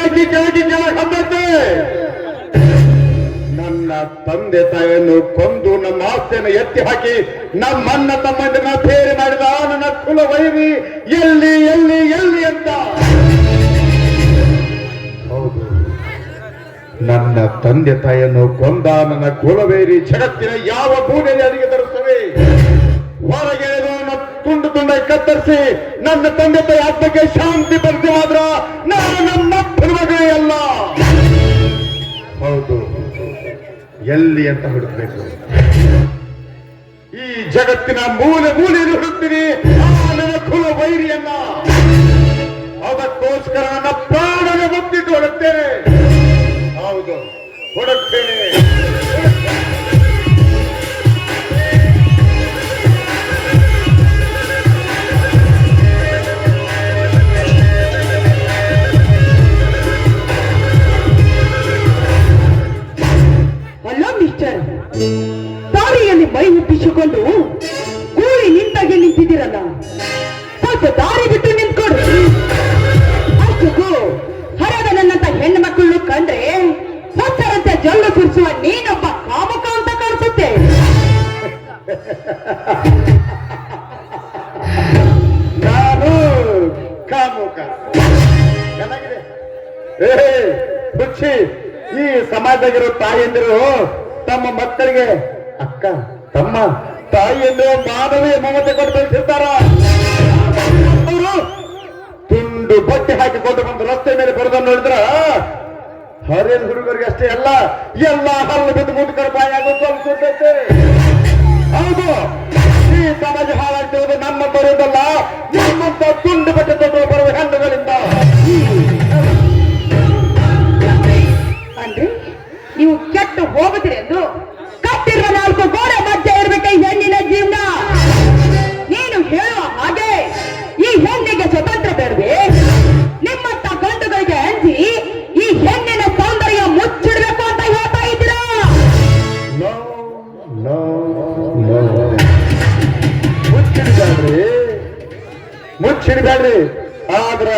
ಕೆಳಗೆ ಕೆಳಗೆ ಕೆಳಗೆ ಹಬ್ಬತ್ತೆ. ನನ್ನ ತಂದೆ ತಾಯಿಯನ್ನು ಕೊಂದು ನಮ್ಮ ಆಸ್ತಿಯನ್ನು ಎತ್ತಿ ಹಾಕಿ ನಮ್ಮನ್ನ ತಮ್ಮಂದಿನ ಬೇರೆ ಮಾಡಿದ ನನ್ನ ಕುಲ ವೈರಿ ಎಲ್ಲಿ ಎಲ್ಲಿ ಎಲ್ಲಿ ಅಂತ. ಹೌದು, ನನ್ನ ತಂದೆ ತಾಯಿಯನ್ನು ಕೊಂದ ನನ್ನ ಕುಲವೇರಿ ಜಗತ್ತಿನ ಯಾವ ಬೂಡೆಯಲ್ಲಿ ಅಡಿಗೆ ತರುತ್ತವೆ. ಹೊರಗೆ ತುಂಡು ತುಂಡಾಗಿ ಕತ್ತರಿಸಿ ನನ್ನ ತಂದೆ ತಾಯಿ ಆತ್ಮಕ್ಕೆ ಶಾಂತಿ ಬರೆದು ಮಾತ್ರ ನಾನು ನಮ್ಮ ಮಗನೇ ಅಲ್ಲ. ಹೌದು, ಎಲ್ಲಿ ಅಂತ ಹುಡುಕಬೇಕು. ಈ ಜಗತ್ತಿನ ಮೂಲೆ ಮೂಲೆಯನ್ನು ಹುಡುಕ್ತೀನಿ ನನ್ನ ಕುಲ ವೈರಿಯನ್ನ. ಅದಕ್ಕೋಸ್ಕರ ನನ್ನ ಪ್ರಾಣನ ಒಪ್ಪಿಟ್ಟು ಹುಡುಕ್ತೇನೆ. ಹೌದು, ಹುಡುಕ್ತೇನೆ. ದಾರಿಯಲ್ಲಿ ಮೈ ಹುಟ್ಟಿಸಿಕೊಂಡು ಕೂಳಿ ನಿಂತಾಗೆ ನಿಂತಿದ್ದೀರಲ್ಲ, ಸ್ವಲ್ಪ ದಾರಿ ಬಿಟ್ಟು ನಿಂತ್ಕೊಡ್ರಿ. ಅಷ್ಟಕ್ಕೂ ಹರದ ನನ್ನಂತ ಹೆಣ್ಣು ಮಕ್ಕಳು ಕಂಡ್ರೆ ಹೊತ್ತರಂತೆ ಜಲ್ಲು ಸುರಿಸುವ ನೀನೊಬ್ಬ ಕಾಮಕ ಅಂತ ಕಾಣಿಸುತ್ತೆ. ನಾನು ಕಾಮುಕ ಚೆನ್ನಾಗಿದೆ. ಹುಚ್ಚಿ, ಈ ಸಮಾಜದಾಗಿರೋ ತಾಯಿಯಂದಿರು ತಮ್ಮ ಮಕ್ಕಳಿಗೆ ಅಕ್ಕ ತಮ್ಮ ತಾಯಿಯನ್ನು ಮಾನವೀಯ ಮಮತೆ ಕೊಟ್ಟು ಬೆಳೆಸಿರ್ತಾರ. ಅವರು ತುಂಡು ಬಟ್ಟೆ ಹಾಕಿಕೊಂಡು ಬಂದು ರಸ್ತೆ ಮೇಲೆ ಬರೋದನ್ನು ನೋಡಿದ್ರ ಹರಿಯನ್ ಹುಡುಗರಿಗೆ ಅಷ್ಟೇ ಅಲ್ಲ, ಎಲ್ಲ ಹಲ್ಲು ಬಿದ್ದು ಮುದುಕರ ಬಾಯಿ ಆಗೋದು. ಹೌದು, ಈ ಸಮಾಜ ಹಾಳಾಗ್ತಿರೋದು ನಮ್ಮ ಬರೋದಲ್ಲ, ನಮ್ಮಂತ ತುಂಡು ಬಟ್ಟೆ ತೊಟ್ಟು ಬರುವ ಹೆಣ್ಣುಗಳಿಂದ. ಅಂದ್ರೆ ನೀವು ಕೆಟ್ಟು ಹೋಗುತ್ತೀರಿ ಎಂದು ಕಟ್ಟಿರುವ 4 ಗೋಡೆ ಮಧ್ಯೆ ಇರಬೇಕೆ ಈ ಹೆಣ್ಣಿನ ಜೀವನ. ನೀನು ಹೇಳುವ ಹಾಗೆ ಈ ಹೆಣ್ಣಿಗೆ ಸ್ವತಂತ್ರ ಬೇಡವೆ? ನಿಮ್ಮಂತ ಗಂಡುಗಳಿಗೆ ಅಂಜಿ ಈ ಹೆಣ್ಣಿನ ಸೌಂದರ್ಯ ಮುಚ್ಚಿಡ್ಬೇಕು ಅಂತ ಹೇಳ್ತಾ ಇದ್ದೀರಾ? ಮುಚ್ಚಿಡಬೇಡ್ರಿ. ಆದ್ರ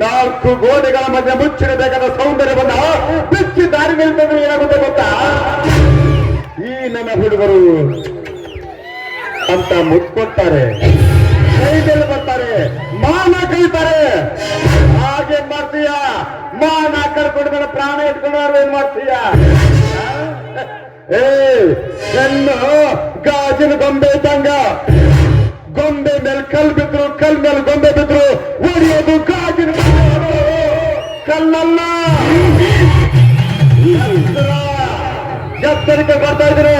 4 ಗೋಡೆಗಳ ಮಧ್ಯೆ ಮುಚ್ಚಿಡಬೇಕಾದ ಸೌಂದರ್ಯವನ್ನ ಬಿಚ್ಚಿ ದಾರಿ ನಿಲ್ತಂದ್ರೆ ಏನಾಗುತ್ತೆ ಗೊತ್ತಾ? ಈ ನನ್ನ ಹುಡುಗರು ಅಂತ ಮುಚ್ಕೊಡ್ತಾರೆ, ಕೈಗೆಲ್ಲ ಬರ್ತಾರೆ, ಮಾನ ಕೈತಾರೆ. ಹಾಗೇನ್ ಮಾಡ್ತೀಯ? ಮಾನ ಕಳ್ಕೊಂಡು ನನ್ನ ಪ್ರಾಣ ಇಟ್ಕೊಂಡವ್ರು ಏನ್ ಮಾಡ್ತೀಯ? ಹೆಣ್ಣು ಗಾಜಿನ ಗೊಂಬೆ ಇದ್ದಂಗ. ಗೊಂಬೆ ಮೇಲೆ ಕಲ್ ಬಿದ್ರು, ಕಲ್ ಮೇಲೆ ಗೊಂಬೆ ಬಿದ್ರು, ಹೊಡೆಯೋದು ಗಾಜಿನ ಕಲ್ಲಲ್ಲ. ಎಚ್ಚರಿಕೆ ಬರ್ತಾ ಇದ್ರೆ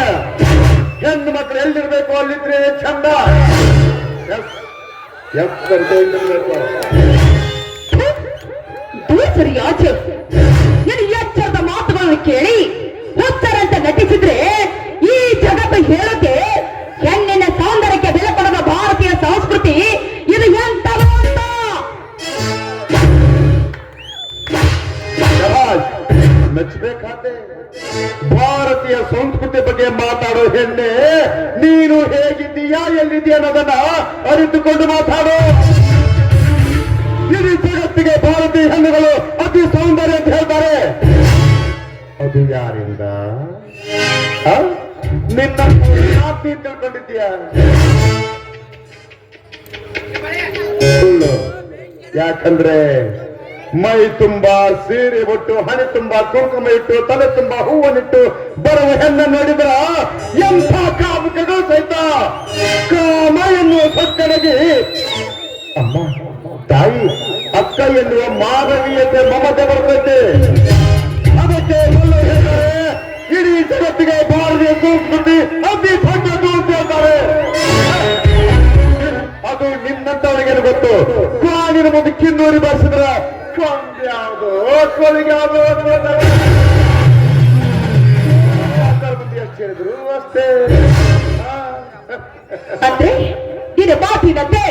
ಹೆಣ್ಣು ಮಕ್ಕಳು ಎಲ್ಲಿರ್ಬೇಕು ಅಲ್ಲಿದ್ರೆ ಚಂದ. ಎಚ್ಚರಿಕೆಯಿಂದಿರ್ಬೇಕು. ಸರಿ ಆಚೆ ನೀನು ಎಚ್ಚರದ ಮಾತುಗಳನ್ನು ಕೇಳಿ ಹುಚ್ಚರಂತೆ ನಟಿಸಿದ್ರೆ ಈ ಜಗತ್ತು ಹೇಳುತ್ತೆ ಹೆಣ್ಣಿನ ಸೌಂದರ್ಯಕ್ಕೆ ಬೆಲೆ ಕೊಡದ ಭಾರತೀಯ ಸಂಸ್ಕೃತಿ ಇದು ಎಂತದ ಅಂತ. ಮೆಚ್ಚಬೇಕಾದೆ. ಭಾರತೀಯ ಸಂಸ್ಕೃತಿ ಬಗ್ಗೆ ಮಾತಾಡೋ ಹೆಣ್ಣೆ, ನೀನು ಹೇಗಿದ್ದೀಯಾ ಎಲ್ಲಿದ್ದೀಯ ಅನ್ನೋದನ್ನ ಅರಿತುಕೊಂಡು ಮಾತಾಡೋ. ಇಡೀ ಜಗತ್ತಿಗೆ ಭಾರತೀಯ ಹೆಣ್ಣುಗಳು ಅತಿ ಸೌಂದರ್ಯ ಅಂತ ಹೇಳ್ತಾರೆ. ಅದು ಯಾರಿಂದ? ನಿನ್ನ ನೀ ತಿಳ್ಕೊಂಡಿದ್ದೀಯ? ಸುಳ್ಳು. ಯಾಕಂದ್ರೆ ಮೈ ತುಂಬಾ ಸೀರೆ ಒಟ್ಟು, ಹಣೆ ತುಂಬಾ ಕುಂಕುಮ ಇಟ್ಟು, ತಲೆ ತುಂಬಾ ಹೂವನ್ನಿಟ್ಟು ಬರುವ ಹೆಣ್ಣ ನೋಡಿದ್ರ ಎಂಥ ಕಾಮುಕಗಳು ಸಹಿತ ಕಾಮ ಎನ್ನುವ ಸಕ್ಕಡೆಗೆ ಅಮ್ಮ ತಾಯಿ ಅಕ್ಕ ಎನ್ನುವ ಮಾನವೀಯತೆ ಮಮತೆ ಬರ್ತೈತೆ. ಅದಕ್ಕೆ ಹೇಳ್ತಾರೆ ಇಡೀ ಜಗತ್ತಿಗೆ ಭಾರತೀಯ ಸಂಸ್ಕೃತಿ ಅತಿ ದೊಡ್ಡದು ಅಂತ ಹೇಳ್ತಾರೆ. ಅದು ನಿನ್ನಂತವರಿಗೇನು ಗೊತ್ತು? ಕಾಣಿನ ಮುಂದೆ ಕಿನ್ನೂರಿ ಬರ್ಸಿದ್ರ ಕೊಂದ್ಯಾವುದು ಕೋಳಿಗೆ ಯಾವುದು ಹೇಳಿದ್ರು ಅಷ್ಟೇ. ಅಂದ್ರೆ ಇದು ಮಾತಿನಂತೆ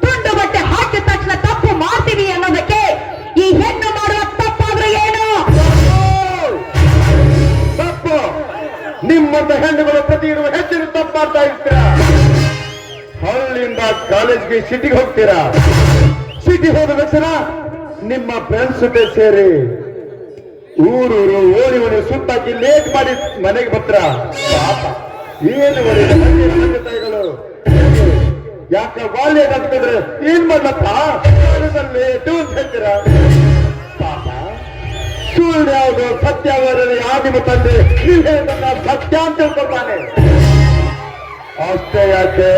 ತುಂಡು ಬಟ್ಟೆ ಹಾಕಿದ ತಕ್ಷಣ ತಪ್ಪು ಮಾಡ್ತೀವಿ ಅನ್ನೋದಕ್ಕೆ ಈ ಹೆಣ್ಣು ಮಾಡುವ ತಪ್ಪಾದ್ರೆ ಏನು? ತಪ್ಪು. ನಿಮ್ಮಂತ ಹೆಣ್ಣುಗಳು ಪ್ರತಿ ಇರುವ ಹೆಚ್ಚಿನ ತಪ್ಪು ಮಾಡ್ತಾ ಇರ್ತೀರಾ. ಹಳ್ಳಿಯಿಂದ ಕಾಲೇಜ್ಗೆ ಸಿಟಿಗೆ ಹೋಗ್ತೀರಾ. ಸಿಟಿ ಹೋದ ತಕ್ಷಣ ನಿಮ್ಮ ಫ್ರೆಂಡ್ಸ್ ಜೊತೆ ಸೇರಿ ಊರೂರು ಓಣಿ ಓಣಿ ಸುತ್ತಾಕಿ ಲೇಟ್ ಮಾಡಿ ಮನೆಗೆ ಬರ್ತೀರ. ಪಾಪ ಏನು ತಂದೆ ತಾಯಿಗಳು ಯಾಕೆ ಬಾಲ್ಯ ಕಲ್ತಿದ್ರೆ ಏನ್ ಮಾಡ್ಲಪ್ಪ ಲೇಟು ಅಂತ ಹೇಳ್ತೀರ. ಪಾಪ ಸುಳ್ಳು ಯಾವುದು ಸತ್ಯ ಯಾವ ನಿಮ್ಮ ತಂದೆ ನೀವು ಹೇಳಿದ ಸತ್ಯ ಅಂತ ತಿಳ್ಕೊಳ್ತಾನೆ. ಅಷ್ಟೇ ಯಾಕೆ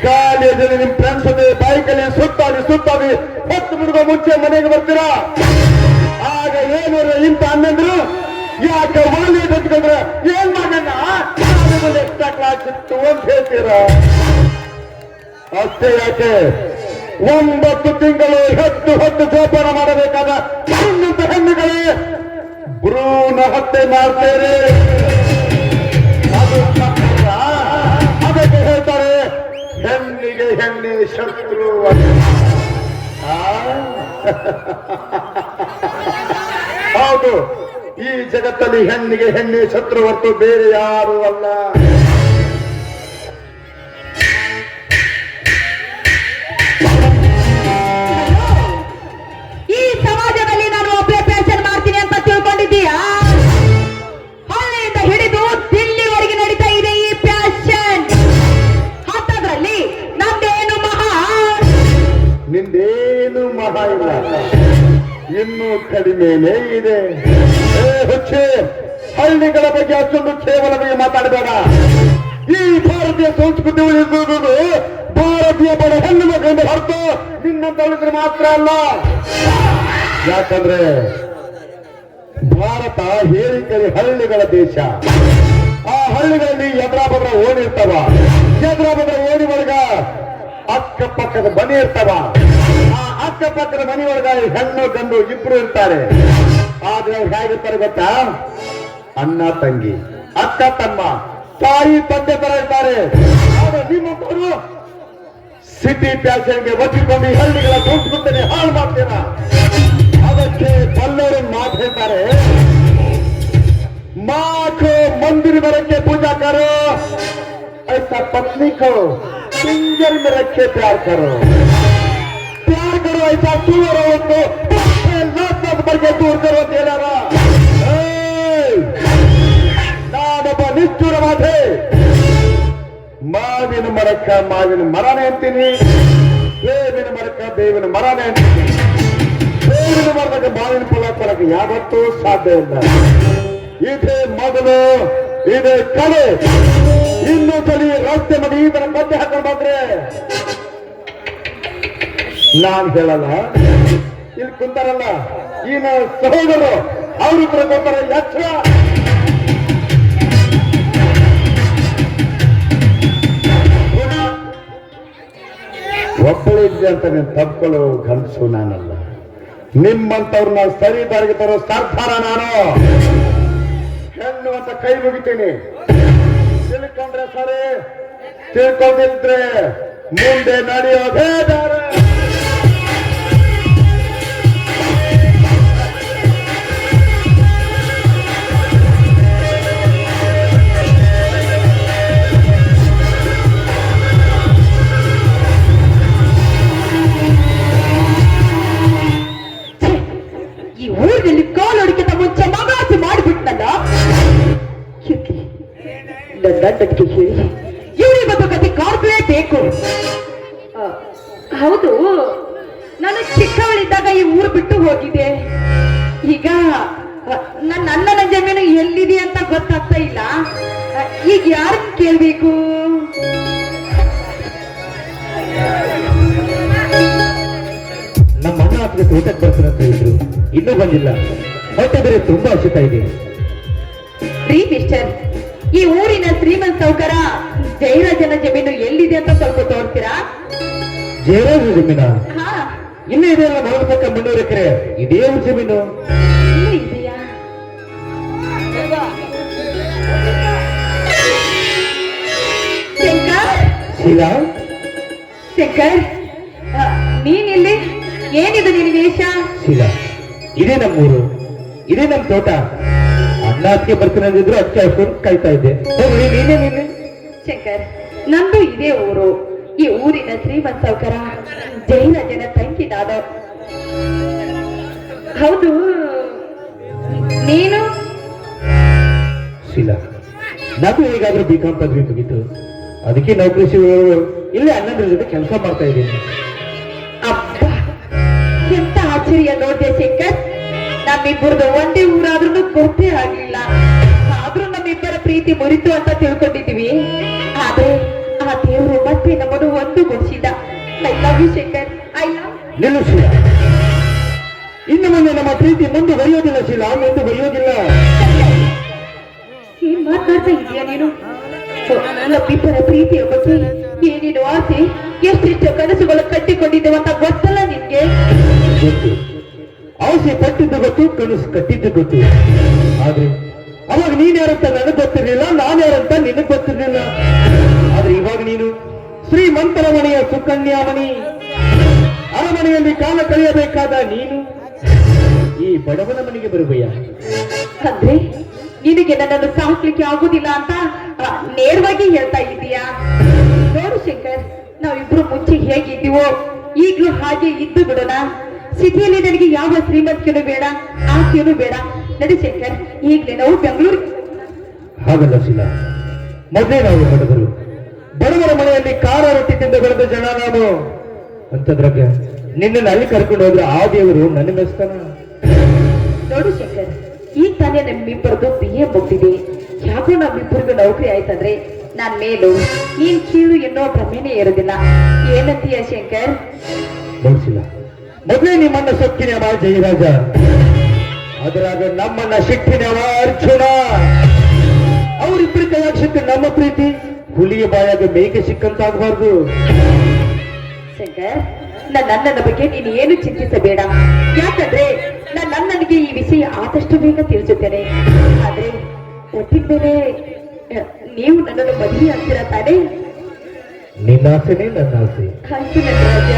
ಕಾಲೇಜಲ್ಲಿ ನಿಮ್ ಫ್ರೆಂಡ್ಸ್ ಜೊತೆ ಬೈಕಲ್ಲಿ ಸುತ್ತಾಡಿ ಹೊತ್ತು ಬಿಡುವ ಮುಂಚೆ ಮನೆಗೆ ಬರ್ತೀರಾ. ಆಗ ಏನು ಇಂತ ಅನ್ನಂದ್ರು ಯಾಕೆ ಒಳ್ಳೆ ಕತ್ಕೊಂಡ್ರೆ ಏನ್ ಮಾಡೋಣ ಎಕ್ಸ್ಟ್ರಾ ಕ್ಲಾಸ್ ಇತ್ತು ಅಂತ ಹೇಳ್ತೀರ. ಅಷ್ಟೇ ಯಾಕೆ 9 ತಿಂಗಳು ಹೊತ್ತು ಜೋಪಾನ ಮಾಡಬೇಕಾದ ಇನ್ನಂತ ಹೆಣ್ಣುಗಳೇ ಭ್ರೂಣ ಹತ್ಯೆ ಮಾಡ್ತೇನೆ. ಅದು ತಪ್ಪಲ್ಲ. ಅದಕ್ಕೆ ಹೇಳ್ತಾರೆ ಹೆಣ್ಣಿಗೆ ಹೆಣ್ಣೆ ಶತ್ರು. ಹೌದು, ಈ ಜಗತ್ತಲ್ಲಿ ಹೆಣ್ಣಿಗೆ ಹೆಣ್ಣೆ ಶತ್ರು ಹೊರತು ಬೇರೆ ಯಾರು ಅಲ್ಲ. ಈ ಸಮಾಜದಲ್ಲಿ ನಾನು ಒಬ್ಬಳೆ ಫ್ಯಾಷನ್ ಮಾಡ್ತೀನಿ ಅಂತ ತಿಳ್ಕೊಂಡಿದ್ದೀಯಾ? ಹಳ್ಳಿಯಿಂದ ಹಿಡಿದು ದಿಲ್ಲಿವರೆಗೆ ನಡೀತಾ ಇದೆ ಈ ಫ್ಯಾಷನ್. ಅಂತದ್ರಲ್ಲಿ ನಂದೇನು ಮಹಾ? ನಿಂದೇನು ಮಹಾ ಇಲ್ಲ, ಇನ್ನೂ ಕಡಿಮೆನೇ ಇದೆ. ಹುಚ್ಚೆ, ಹಳ್ಳಿಗಳ ಬಗ್ಗೆ ಅಷ್ಟೊಂದು ಕೇವಲ ಬಗ್ಗೆ ಮಾತಾಡಬೇಡ. ಈ ಭಾರತೀಯ ಸಂಸ್ಕೃತಿ ಉಳಿಸುವುದು ಭಾರತೀಯ ಬಡ ಹೆಣ್ಣು ಮಕ್ಕಳಿಂದ ಹೊರತು ನಿನ್ನಂತ ಉಳಿದ್ರೆ ಮಾತ್ರ ಅಲ್ಲ. ಯಾಕಂದ್ರೆ ಭಾರತ ಹೇಳಿಕೆಗೆ ಹಳ್ಳಿಗಳ ದೇಶ. ಆ ಹಳ್ಳಿಗಳಲ್ಲಿ ಎದುರಾಬದ್ರ ಓಣಿ ಇರ್ತಾವ. ಎದುರಾಬದ್ರ ಓಣಿ ಒಳಗ ಅಕ್ಕಪಕ್ಕದ ಮನೆ ಇರ್ತಾವ. ಆ ಅಕ್ಕಪಕ್ಕದ ಮನೆ ಒಳಗ ಹೆಣ್ಣು ಗಂಡು ಇಬ್ರು ಇರ್ತಾರೆ. ಆದ್ರೆ ಅವ್ರು ಹೇಗಿರ್ತಾರೆ ಗೊತ್ತಾ? ಅಣ್ಣ ತಂಗಿ, ಅಕ್ಕ ತಮ್ಮ, ತಾಯಿ ತಂದೆ ತರ ಇರ್ತಾರೆ. ಆದ್ರೆ ನಿಮ್ಮವರು ಸಿಟಿ ಪ್ಯಾಷನ್ಗೆ ಒಚ್ಚಿಕೊಂಡು ಈ ಹಳ್ಳಿಗಳ ಸಂಸ್ಕೃತಿನೇ ಹಾಳು ಮಾಡ್ತೀರಾ. ಅದಕ್ಕೆ ಬಲ್ಲವರು ಮಾತು ಹೇಳ್ತಾರೆ, माँ को मंदिर में रखे पूजा करो, ऐसा पत्नी को पिंजर में रखे प्यार करो ऐसा सुअर को लात करके दूर करो. तेरा ನಾನೊಬ್ಬ ನಿಷ್ಠುರ ಮಾತೆ. ಮಾವಿನ ಮರಕ್ಕ ಮಾವಿನ ಮರನೇ ಅಂತೀನಿ, ಬೇವಿನ ಮರಕ್ಕ ಬೇವಿನ ಮರನೇ ಅಂತೀನಿ. ಬೇವಿನ ಮರಕ್ಕೆ ಮಾವಿನ ಫಲ ಕೊಡಕ್ಕೆ ಯಾವತ್ತೂ ಸಾಧ್ಯ ಇಲ್ಲ. ಇದೇ ಮೊದಲು, ಇದೇ ಕಡೆ. ಇನ್ನು ಸಲಿ ರಸ್ತೆ ಮನೆ ಈ ತರ ಬಟ್ಟೆ ಹಾಕೊಂಡು ಬಂದ್ರೆ ನಾನ್ ಹೇಳಲ್ಲ, ಇಲ್ಲಿ ಕುಂತಾರಲ್ಲ ಈ ಸಹೋದರರು ಅವ್ರ ಹತ್ರ ಗೊತ್ತಾರೆ ಎಚ್ಚರ. ಒಬ್ಬಳಿದ್ದೆ ಅಂತ ನೀನು ತಪ್ಕೊಳ್ಳೋ ಗಂಡಸು ನಾನಲ್ಲ. ನಿಮ್ಮಂತವ್ರನ್ನ ಸರಿ ದಾರಿಗೆ ತರೋ ಸರ್ದಾರ ನಾನು. ಹೆಣ್ಣು ಅಂತ ಕೈ ಮುಗಿತೀನಿ. ತಿಳ್ಕೊಂಡ್ರೆ ಸರಿ, ತಿಳ್ಕೊಂಡಿದ್ರೆ ಮುಂದೆ ನಡೆಯೋದೇ ದಾರಿ. ಈ ಊರಿನಲ್ಲಿ ಕಾಲೊಡಿಕಿಂತ ಮುಂಚೆ ಮಗಾಸಿ ಮಾಡಿಬಿಟ್ನಲ್ಲ. ನನ್ನಕ್ಕೆ ಹೇಳಿ ಇವರಿಗೊಂದು ಕತೆ ಕಾರ್ಪೊರೇಟ್. ಹೌದು, ನಾನು ಚಿಕ್ಕವಳಿದ್ದಾಗ ಈ ಊರು ಬಿಟ್ಟು ಹೋಗಿದೆ. ಈಗ ನನ್ನ ಅಣ್ಣನ ಜಮೀನು ಎಲ್ಲಿದೆ ಅಂತ ಗೊತ್ತಾಗ್ತಾ ಇಲ್ಲ. ಈಗ ಯಾರು ಕೇಳ್ಬೇಕು? ನಮ್ಮ ಅಣ್ಣ ಹತ್ರ ತೋಟಕ್ಕೆ ಬರ್ತಾರೆ ಅಂತ ಹೇಳಿದ್ರು, ಇನ್ನೂ ಬಂದಿಲ್ಲ. ಹೊಟ್ಟೆ ಬೇರೆ ತುಂಬಾ ಹಸಿತಾ ಇದೆ. ರೀ ಮಿಸ್ಟರ್, ಈ ಊರಿನ ಶ್ರೀಮಂತ ಸೌಕರ ಜಯರಾಜನ ಜಮೀನು ಎಲ್ಲಿದೆ ಅಂತ ಸ್ವಲ್ಪ ತೋರಿಸ್ತೀರಾ? ಜಯರಾಜ ಜಮೀನ ಹಾ, ಇನ್ನೂ ಇದೆಯಲ್ಲ 40 ಎಕರೆ. ಇದೇ ಜಮೀನು ಇನ್ನೂ ಇದೆಯಾ? ಶಂಕರ್, ಶೀಲಾ, ಶಂಕರ್, ನೀನಿಲ್ಲಿ? ಏನಿದು ನಿನ್ನ ವೇಷ? ಶೀಲಾ, ಇದೇ ನಮ್ಮೂರು, ಇದೇ ನಮ್ಮ ತೋಟ. ಅಣ್ಣ ಅದಕ್ಕೆ ಬರ್ತೀನಿ ಅಂದಿದ್ರು, ಅದಕ್ಕೆ ಅಷ್ಟೊಂದು ಕಾಯ್ತಾ ಇದ್ದೆ. ನೀನೇ ಶಂಕರ್, ನಂದು ಇದೇ ಊರು. ಈ ಊರಿನ ಶ್ರೀಮಂತ ಸೌಕರ ಜೈನ ಜನ ತಂಗಿ ನಾನು. ಹೌದು, ನೀನು ಶೀಲಾ, ನಾನು ಹೇಗಾದ್ರೂ ಬಿಕಾಂ ಪದವಿ ಮುಗಿತು, ಅದಕ್ಕೆ ನೌಕರಿ ಸಿಗುವವರು ಇಲ್ಲೇ ಅಣ್ಣಂದ್ರ ಜೊತೆ ಕೆಲಸ ಮಾಡ್ತಾ ಇದ್ದೀನಿ. ಅಬ್ಬ, ಎಂತ ಆಶ್ಚರ್ಯ ನೋಡ್ದೆ ಶಂಕರ್. ನಮ್ಮಿಬ್ಬರದು ಒಂದೇ ಊರಾದ್ರೂ ಗೊತ್ತೇ ಆಗ್ಲಿಲ್ಲ. ಆದ್ರೂ ನಮ್ಮಿಬ್ಬರ ಪ್ರೀತಿ ಮುರಿತು ಅಂತ ತಿಳ್ಕೊಂಡಿದೀವಿ. ಆದ್ರೆ ಆ ದೇವರು ಮತ್ತೆ ನಮ್ಮನ್ನು ಒಂದುಗೂಡಿಸಿದ. I love you Shankar, I love. ನಿಲ್ಲು ಶೀಲಾ, ಇನ್ನು ಮುಂದೆ ನಮ್ಮ ಪ್ರೀತಿ ಮುಂದುವರಿಯೋದಿಲ್ಲ ಶೀಲಾ, ಮುಂದುವರಿಯೋದಿಲ್ಲ. ಏನ್ ಮಾತಾಡ್ತಾ ಇದೀಯ ನೀನು? ನಮ್ಮಿಬ್ಬರ ಪ್ರೀತಿಯ ಬಗ್ಗೆ ಏನೇನು ಆಸೆ, ಎಷ್ಟೆಷ್ಟು ಕನಸುಗಳು ಕಟ್ಟಿಕೊಂಡಿದ್ದೇವೆ ಅಂತ ಗೊತ್ತಲ್ಲ ನಿನ್ಗೆ? ಗೊತ್ತು, ಆಸೆ ಪಟ್ಟಿದ್ದು ಗೊತ್ತು, ಕನಸು ಕಟ್ಟಿದ್ದು ಗೊತ್ತು. ಆದ್ರೆ ಅವಾಗ ನೀನ್ ಯಾರಂತ ನನಗ್ ಗೊತ್ತಿರ್ಲಿಲ್ಲ, ನಾನು ಯಾರಂತ ನಿನಗ್ ಗೊತ್ತಿರ್ಲಿಲ್ಲ. ಆದ್ರೆ ಇವಾಗ ನೀನು ಶ್ರೀಮಂತರ ಮನೆಯ ಸುಕನ್ಯಾಮಣಿ, ಅರಮನೆಯಲ್ಲಿ ಕಾಲ ಕಳೆಯಬೇಕಾದ ನೀನು ಈ ಬಡವನ ಮನೆಗೆ ಬರುವೆಯ. ಅಂದ್ರೆ ನಿನಗೆ ನನ್ನನ್ನು ಸಾಕ್ಲಿಕ್ಕೆ ಆಗುದಿಲ್ಲ ಅಂತ ನೇರವಾಗಿ ಹೇಳ್ತಾ ಇದೀಯಾ? ನೋಡು ಶಂಕರ್, ನಾವಿಬ್ರು ಮುಂಚೆ ಹೇಗಿದ್ದೀವೋ ಈಗ್ಲೂ ಹಾಗೆ ಇದ್ದು ಬಿಡೋಣ. ಸಿಟಿಯಲ್ಲಿ ನನಗೆ ಯಾವ ಶ್ರೀಮಂತಿಕೆನೂ ಬೇಡ, ಆಸ್ತಿಯೂ ಬೇಡ. ನಡಿ ಶಂಕರ್, ಈಗ್ಲೇ ನಾವು ಬೆಂಗಳೂರು. ಹಾಗಲ್ಲ ಶೀಲಾ, ಮೊದಲೇ ನಾವು ಬಡವರು, ಬಡವರ ಮನೆಯಲ್ಲಿ ಖಾರ ರೊಟ್ಟಿ ತಿಂದು ಬೆಳೆದ ಜನ ನಾವು. ಅಂತದ್ರಾಗ ನಿನ್ನನ್ನು ಅಲ್ಲಿ ಕರ್ಕೊಂಡು ಹೋದ್ರೆ ಆ ದೇವರು ನನ್ನ ಮೆಸ್ತಾನ. ನೋಡು ಶಂಕರ್, ಈಗ ತಾನೇ ನಮ್ಮಿಬ್ಬರದು BA ಮುಗ್ದಿದೆ. ಯಾಕೋ ನಮ್ಮಿಬ್ಬರಿಗೂ ನೌಕರಿ ಆಯ್ತಂದ್ರೆ ನಾನ್ ಮೇಲು ನೀನ್ ಕೀಳು ಎನ್ನೋ ಭ್ರಮೆನೇ ಇರೋದಿಲ್ಲ. ಏನಂತೀಯ ಶಂಕರ್? ನೋಡ್ಸಿಲ್ಲ, ಮೊದಲೇ ನಿಮ್ಮನ್ನ ಸೊಕ್ಕಿನವ ಜಯರಾಜ, ಅದರಾಗ ನಮ್ಮನ್ನ ಸಿಕ್ಕಿನವ ಅರ್ಜುನ. ಅವರಿಬ್ಬರು ಕೈಯಾಗ ಸಿಕ್ಕ ನಮ್ಮ ಪ್ರೀತಿ ಹುಲಿಯ ಬಾಯಾಗ ಮೇಕೆ ಸಿಕ್ಕಂತಾಗಬಾರ್ದು. ಶಂಕರ್, ನನ್ನ ಬಗ್ಗೆ ನೀನು ಏನು ಚಿಂತಿಸಬೇಡ. ಯಾಕಂದ್ರೆ ನನಗೆ ಈ ವಿಷಯ ಆದಷ್ಟು ಬೇಗ ತಿಳಿಸುತ್ತೇನೆ. ಆದ್ರೆ ಒಟ್ಟಿನ ಮೇಲೆ ನೀವು ನನ್ನನ್ನು ಮದುವೆ ಆಗ್ತೀರಾ ತಾನೇ? ನಿನ್ನ ಆಸೆನೇ ನನ್ನ ಆಸೆ. ಆಯ್ತು ನನ್ನ ರಾಜ.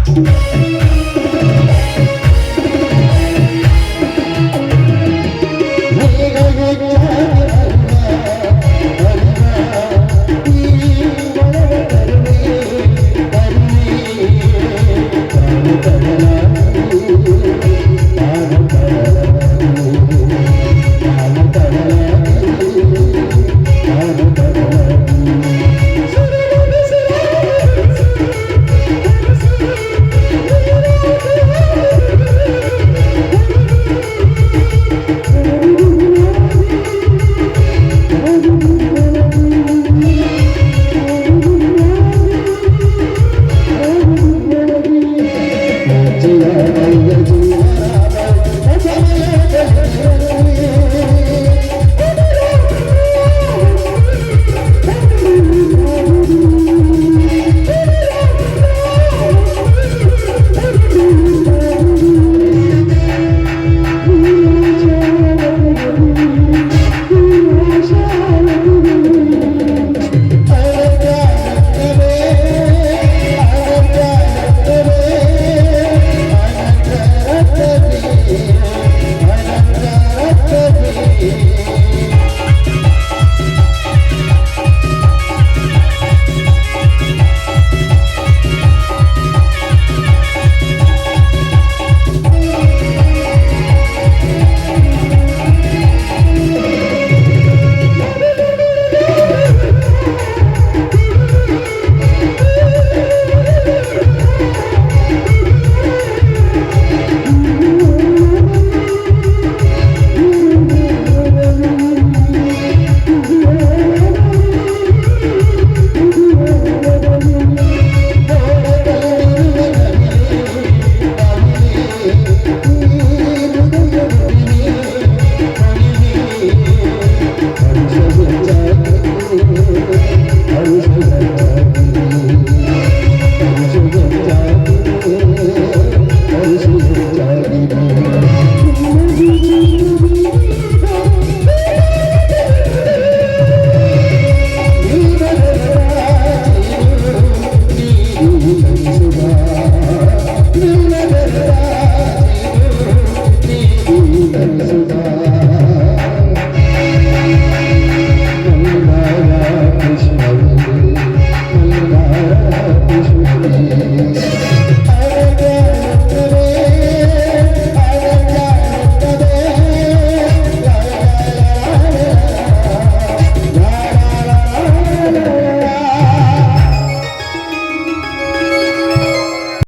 Thank you.